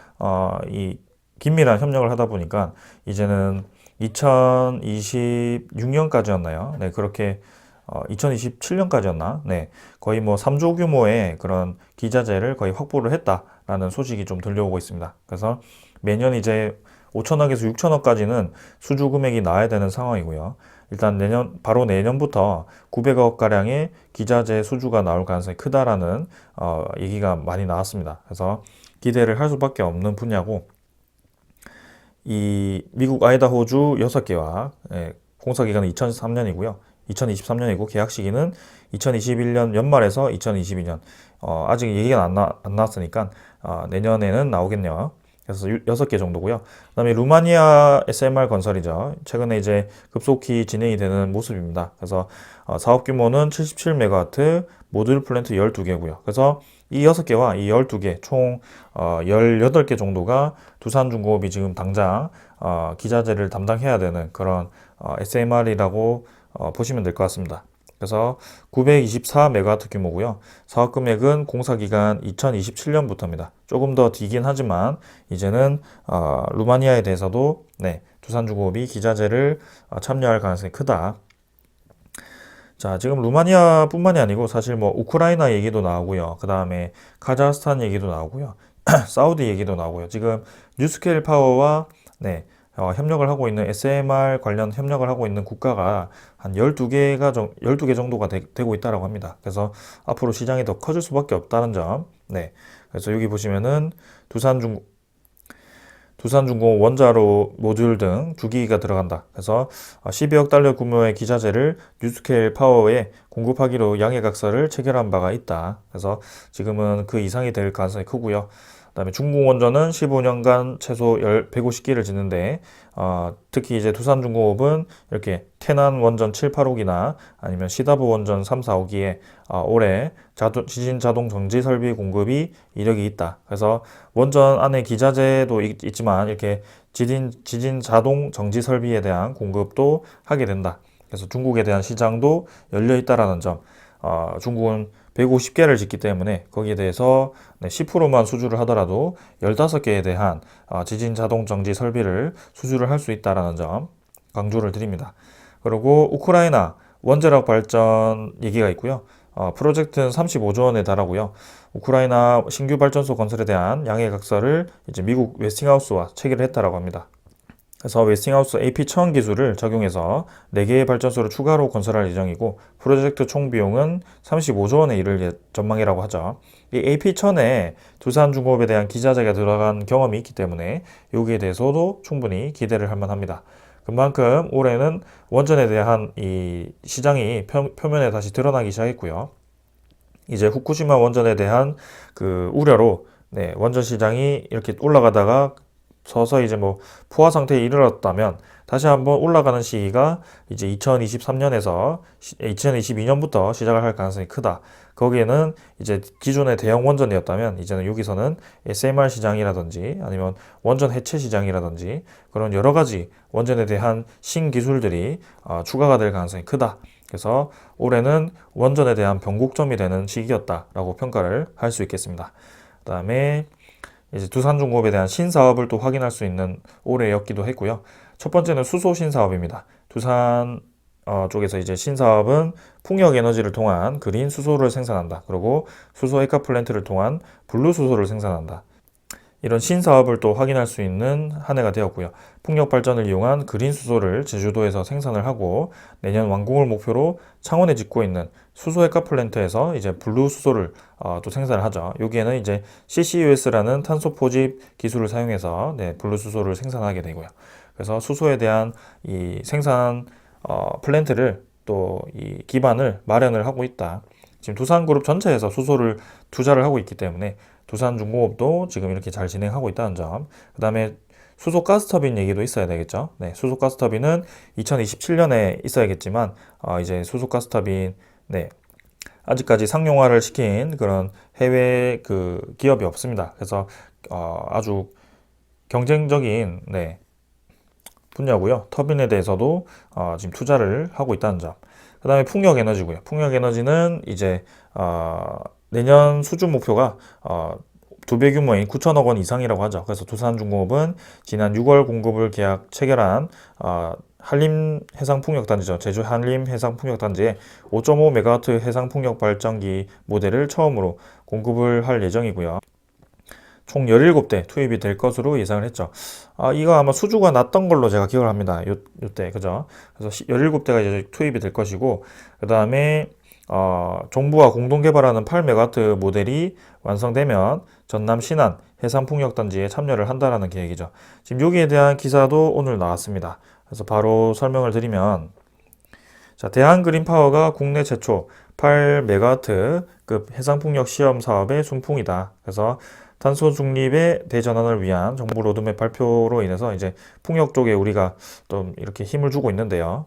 이 긴밀한 협력을 하다 보니까 이제는 2026년까지였나요? 네, 그렇게 2027년까지였나? 네, 거의 뭐 3조 규모의 그런 기자재를 거의 확보를 했다라는 소식이 좀 들려오고 있습니다. 그래서 매년 이제 5천억에서 6천억까지는 수주 금액이 나와야 되는 상황이고요. 일단 바로 내년부터 900억 가량의 기자재 수주가 나올 가능성이 크다라는 얘기가 많이 나왔습니다. 그래서 기대를 할 수밖에 없는 분야고 이 미국 아이다호주 6개와 공사 기간은 2023년이고요. 2023년이고 계약 시기는 2021년 연말에서 2022년 아직 얘기가 안 나왔으니까 내년에는 나오겠네요. 그래서 6개 정도고요. 그다음에 루마니아 SMR 건설이죠. 최근에 이제 급속히 진행이 되는 모습입니다. 그래서 사업 규모는 77메가와트, 모듈 플랜트 12개고요. 그래서 이 6개와 이 12개 총 18개 정도가 두산중공업이 지금 당장 기자재를 담당해야 되는 그런 SMR이라고 보시면 될 것 같습니다. 그래서 924메가와트 규모고요. 사업 금액은 공사 기간 2027년부터입니다. 조금 더 뒤긴 하지만 이제는 루마니아에 대해서도 두산중공업이 기자재를 참여할 가능성이 크다. 자, 지금 루마니아뿐만이 아니고 사실 뭐 우크라이나 얘기도 나오고요. 그 다음에 카자흐스탄 얘기도 나오고요. 사우디 얘기도 나오고요. 지금 뉴스케일 파워와 협력을 하고 있는 SMR 관련 협력을 하고 있는 국가가 한 12개 정도가 되고 있다고 합니다. 그래서 앞으로 시장이 더 커질 수밖에 없다는 점. 그래서 여기 보시면은 두산중공업 원자로 모듈 등 주기가 들어간다. 그래서 12억 달러 규모의 기자재를 뉴스케일 파워에 공급하기로 양해각서를 체결한 바가 있다. 그래서 지금은 그 이상이 될 가능성이 크고요. 그다음에 중공원전은 15년간 최소 150기를 짓는데 특히 이제 두산중공업은 이렇게 태난 원전 7, 8호기나 아니면 시다브 원전 3, 4호기에 올해 지진 자동 정지 설비 공급이 이력이 있다. 그래서 원전 안에 기자재도 있지만 이렇게 지진 자동 정지 설비에 대한 공급도 하게 된다. 그래서 중국에 대한 시장도 열려 있다라는 점. 중국은 150개를 짓기 때문에 거기에 대해서 10%만 수주를 하더라도 15개에 대한 지진 자동 정지 설비를 수주를 할 수 있다는 점 강조를 드립니다. 그리고 우크라이나 원자력 발전 얘기가 있고요. 프로젝트는 35조 원에 달하고요. 우크라이나 신규 발전소 건설에 대한 양해각서를 이제 미국 웨스팅하우스와 체결을 했다라고 합니다. 그래서 웨스팅하우스 AP1000 기술을 적용해서 4개의 발전소를 추가로 건설할 예정이고 프로젝트 총 비용은 35조 원에 이를 전망이라고 하죠. 이 AP1000에 두산중공업에 대한 기자재가 들어간 경험이 있기 때문에 여기에 대해서도 충분히 기대를 할 만합니다. 그만큼 올해는 원전에 대한 이 시장이 표면에 다시 드러나기 시작했고요. 이제 후쿠시마 원전에 대한 그 우려로 원전 시장이 이렇게 올라가다가 서서히 이제 뭐 포화 상태에 이르렀다면 다시 한번 올라가는 시기가 이제 2023년에서 2022년부터 시작을 할 가능성이 크다. 거기에는 이제 기존의 대형 원전이었다면 이제는 여기서는 SMR 시장이라든지 아니면 원전 해체 시장이라든지 그런 여러 가지 원전에 대한 신기술들이 추가가 될 가능성이 크다. 그래서 올해는 원전에 대한 변곡점이 되는 시기였다라고 평가를 할 수 있겠습니다. 그다음에 이제 두산중공업에 대한 신사업을 또 확인할 수 있는 올해였기도 했고요. 첫 번째는 수소 신사업입니다. 두산 쪽에서 이제 신사업은 풍력 에너지를 통한 그린 수소를 생산한다. 그리고 수소 액화 플랜트를 통한 블루 수소를 생산한다. 이런 신사업을 또 확인할 수 있는 한 해가 되었고요. 풍력 발전을 이용한 그린 수소를 제주도에서 생산을 하고 내년 완공을 목표로 창원에 짓고 있는 수소 액화 플랜트에서 이제 블루 수소를 또 생산을 하죠. 여기에는 이제 CCUS라는 탄소 포집 기술을 사용해서 블루 수소를 생산하게 되고요. 그래서 수소에 대한 이 생산 플랜트를 또 이 기반을 마련을 하고 있다. 지금 두산그룹 전체에서 수소를 투자를 하고 있기 때문에 두산중공업도 지금 이렇게 잘 진행하고 있다는 점. 그 다음에 수소 가스터빈 얘기도 있어야 되겠죠. 수소 가스터빈은 2027년에 있어야겠지만 이제 수소 가스터빈 아직까지 상용화를 시킨 그런 해외 그 기업이 없습니다. 그래서 아주 경쟁적인 분야고요. 터빈에 대해서도 지금 투자를 하고 있다는 점. 그 다음에 풍력에너지고요. 풍력에너지는 이제 내년 수준 목표가 2배 규모인 9천억 원 이상이라고 하죠. 그래서 두산중공업은 지난 6월 공급을 계약 체결한 한림해상풍력단지죠. 제주 한림해상풍력단지에 5.5메가와트 해상풍력 발전기 모델을 처음으로 공급을 할 예정이고요. 총 17대 투입이 될 것으로 예상을 했죠. 이거 아마 수주가 낮던 걸로 제가 기억을 합니다. 요때, 그죠? 그래서 17대가 이제 투입이 될 것이고, 그 다음에, 정부와 공동 개발하는 8메가와트 모델이 완성되면 전남 신안 해상풍력단지에 참여를 한다라는 계획이죠. 지금 여기에 대한 기사도 오늘 나왔습니다. 그래서 바로 설명을 드리면, 자, 대한그린파워가 국내 최초 8메가와트급 해상풍력 시험 사업의 순풍이다. 그래서 탄소 중립의 대전환을 위한 정부 로드맵 발표로 인해서 이제 풍력 쪽에 우리가 좀 이렇게 힘을 주고 있는데요.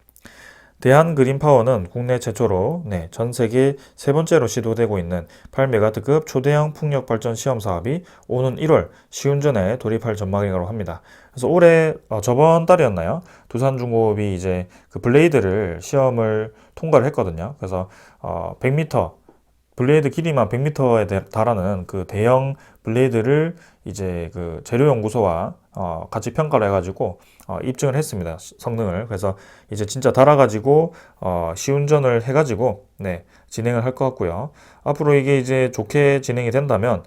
대한그린파워는 국내 최초로 전 세계 세 번째로 시도되고 있는 8메가와트급 초대형 풍력 발전 시험 사업이 오는 1월 시운전에 돌입할 전망이라고 합니다. 그래서 올해 저번 달이었나요? 두산중공업이 이제 그 블레이드를 시험을 통과를 했거든요. 그래서 100m 블레이드 길이만 100m에 달하는 그 대형 블레이드를 이제 그 재료연구소와 같이 평가를 해가지고 입증을 했습니다. 성능을. 그래서 이제 진짜 달아가지고 시운전을 해가지고 진행을 할 것 같고요. 앞으로 이게 이제 좋게 진행이 된다면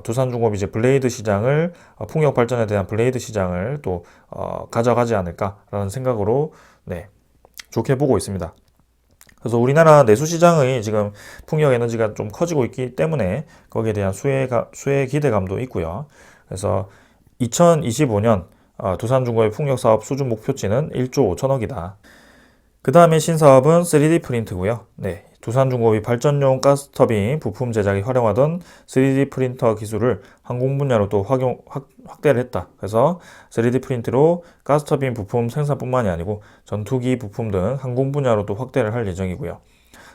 두산중공업이 이제 블레이드 시장을 풍력 발전에 대한 블레이드 시장을 또 가져가지 않을까라는 생각으로 좋게 보고 있습니다. 그래서 우리나라 내수 시장의 지금 풍력 에너지가 좀 커지고 있기 때문에 거기에 대한 수혜 기대감도 있고요. 그래서 2025년 두산중공업의 풍력 사업 수준 목표치는 1조 5천억이다. 그 다음에 신사업은 3D 프린트고요. 두산중공업이 발전용 가스터빈 부품 제작에 활용하던 3D 프린터 기술을 항공 분야로 또 확대를 했다. 그래서 3D 프린트로 가스터빈 부품 생산뿐만이 아니고 전투기 부품 등 항공 분야로 또 확대를 할 예정이고요.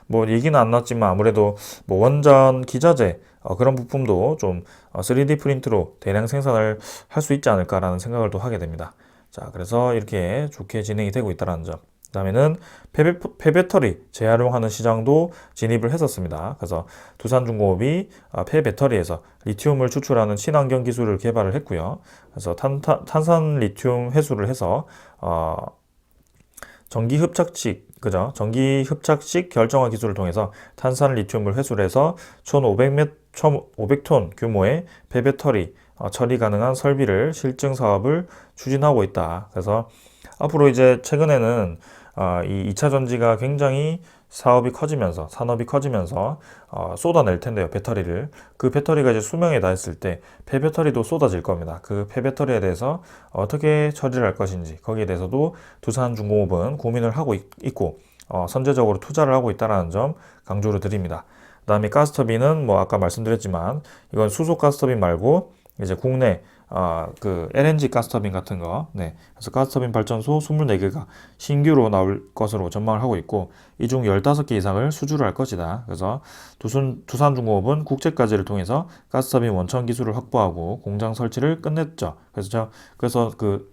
뭐 얘기는 안 나왔지만 아무래도 뭐 원전 기자재 그런 부품도 좀 3D 프린트로 대량 생산을 할 수 있지 않을까라는 생각을 또 하게 됩니다. 자, 그래서 이렇게 좋게 진행이 되고 있다는 점. 그다음에는 폐배터리 재활용하는 시장도 진입을 했었습니다. 그래서 두산중공업이 폐배터리에서 리튬을 추출하는 친환경 기술을 개발을 했고요. 그래서 탄산 리튬 회수를 해서 전기 흡착식 결정화 기술을 통해서 탄산 리튬을 회수를 해서 1,500톤 규모의 폐배터리 처리 가능한 설비를 실증 사업을 추진하고 있다. 그래서 앞으로 이제 최근에는 이 2차 전지가 굉장히 사업이 커지면서 산업이 커지면서 쏟아낼 텐데요, 배터리를. 그 배터리가 이제 수명에 닿았을 때 폐배터리도 쏟아질 겁니다. 그 폐배터리에 대해서 어떻게 처리를 할 것인지 거기에 대해서도 두산중공업은 고민을 하고 있고 선제적으로 투자를 하고 있다는 점 강조를 드립니다. 그 다음에 가스터빈은 뭐 아까 말씀드렸지만 이건 수소 가스터빈 말고 이제 국내 그 LNG 가스터빈 같은 거, 그래서 가스터빈 발전소 24개가 신규로 나올 것으로 전망을 하고 있고, 이 중 15개 이상을 수주를 할 것이다. 그래서 두산중공업은 국제까지를 통해서 가스터빈 원천 기술을 확보하고 공장 설치를 끝냈죠. 그래서 그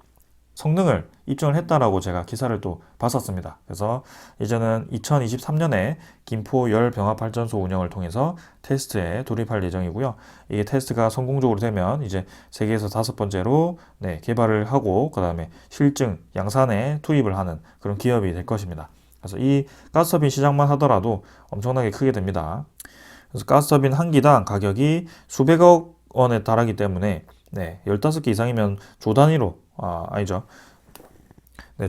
성능을 입증을 했다라고 제가 기사를 또 봤었습니다. 그래서 이제는 2023년에 김포 열병합발전소 운영을 통해서 테스트에 돌입할 예정이고요. 이 테스트가 성공적으로 되면 이제 세계에서 5번째로 개발을 하고 그 다음에 실증 양산에 투입을 하는 그런 기업이 될 것입니다. 그래서 이 가스터빈 시장만 하더라도 엄청나게 크게 됩니다. 그래서 가스터빈 한 기당 가격이 수백억 원에 달하기 때문에 15개 이상이면 조 단위로 아니죠.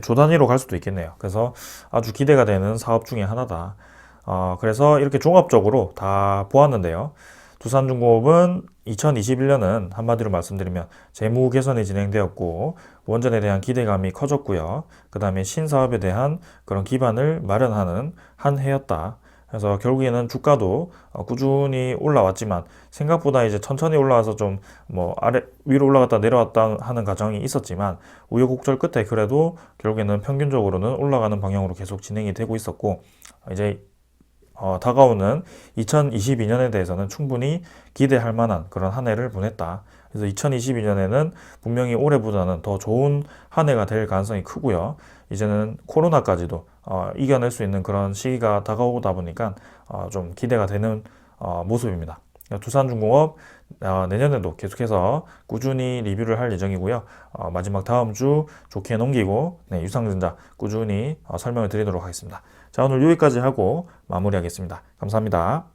조 단위로 갈 수도 있겠네요. 그래서 아주 기대가 되는 사업 중에 하나다. 그래서 이렇게 종합적으로 다 보았는데요. 두산중공업은 2021년은 한마디로 말씀드리면 재무 개선이 진행되었고 원전에 대한 기대감이 커졌고요. 그 다음에 신사업에 대한 그런 기반을 마련하는 한 해였다. 그래서 결국에는 주가도 꾸준히 올라왔지만 생각보다 이제 천천히 올라와서 좀 뭐 위로 올라갔다 내려왔다 하는 과정이 있었지만 우여곡절 끝에 그래도 결국에는 평균적으로는 올라가는 방향으로 계속 진행이 되고 있었고 이제 다가오는 2022년에 대해서는 충분히 기대할 만한 그런 한 해를 보냈다. 그래서 2022년에는 분명히 올해보다는 더 좋은 한 해가 될 가능성이 크고요. 이제는 코로나까지도 이겨낼 수 있는 그런 시기가 다가오다 보니까 좀 기대가 되는 모습입니다. 두산중공업 내년에도 계속해서 꾸준히 리뷰를 할 예정이고요. 마지막 다음 주 좋게 넘기고 유상증자 꾸준히 설명을 드리도록 하겠습니다. 자, 오늘 여기까지 하고 마무리하겠습니다. 감사합니다.